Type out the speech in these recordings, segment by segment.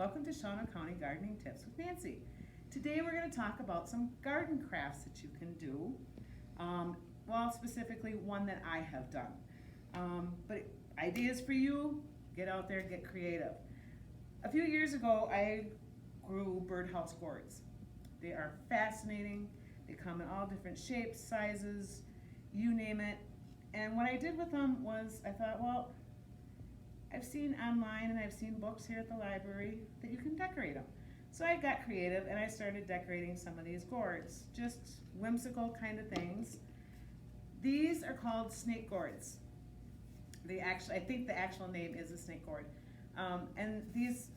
Welcome to Shawano County Gardening Tips with Nancy. Today we're going to talk about some garden crafts that you can do. Well, specifically one that I have done. But ideas for you, get out there, get creative. A few years ago, I grew birdhouse gourds. They are fascinating. They come in all different shapes, sizes, you name it. And what I did with them was I thought, well, I've seen online and I've seen books here at the library that you can decorate them. So I got creative and I started decorating some of these gourds, just whimsical kind of things. These are called snake gourds. I think the actual name is a snake gourd. And these,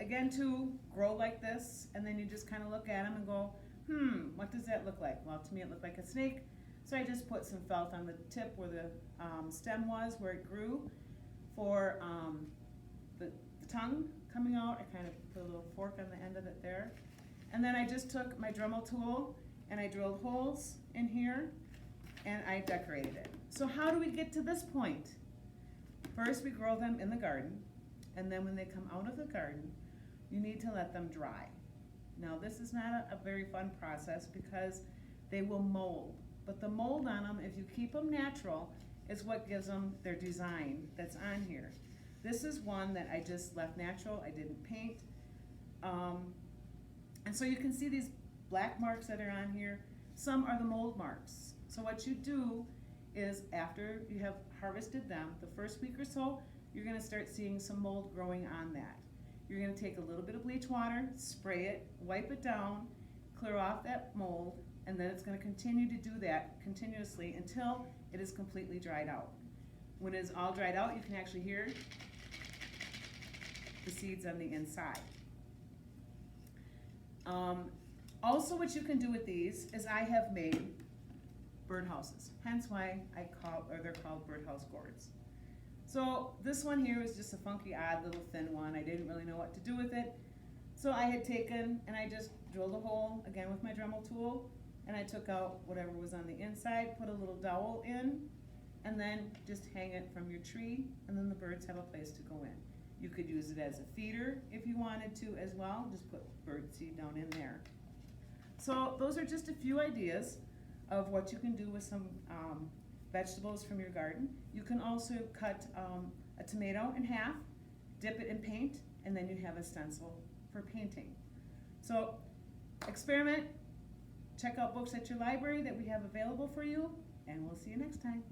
again, too, grow like this, and then you just kind of look at them and go, what does that look like? Well, to me it looked like a snake, so I just put some felt on the tip where the stem was, where it grew. For the tongue coming out, I kind of put a little fork on the end of it there. And then I just took my Dremel tool and I drilled holes in here and I decorated it. So how do we get to this point? First we grow them in the garden, and then when they come out of the garden, you need to let them dry. Now this is not a very fun process because they will mold. But the mold on them, if you keep them natural, is what gives them their design that's on here. This is one that I just left natural, I didn't paint. And so you can see these black marks that are on here. Some are the mold marks. So what you do is after you have harvested them, the first week or so, you're gonna start seeing some mold growing on that. You're gonna take a little bit of bleach water, spray it, wipe it down, clear off that mold, and then it's going to continue to do that continuously until it is completely dried out. When it's all dried out, you can actually hear the seeds on the inside. Also, what you can do with these is I have made birdhouses, hence why they're called birdhouse gourds. So this one here was just a funky, odd little thin one. I didn't really know what to do with it. So I had taken and I just drilled a hole again with my Dremel tool, and I took out whatever was on the inside, put a little dowel in, and then just hang it from your tree, and then the birds have a place to go in. You could use it as a feeder if you wanted to as well, just put bird seed down in there. So those are just a few ideas of what you can do with some vegetables from your garden. You can also cut a tomato in half, dip it in paint, and then you have a stencil for painting. So experiment. Check out books at your library that we have available for you, and we'll see you next time.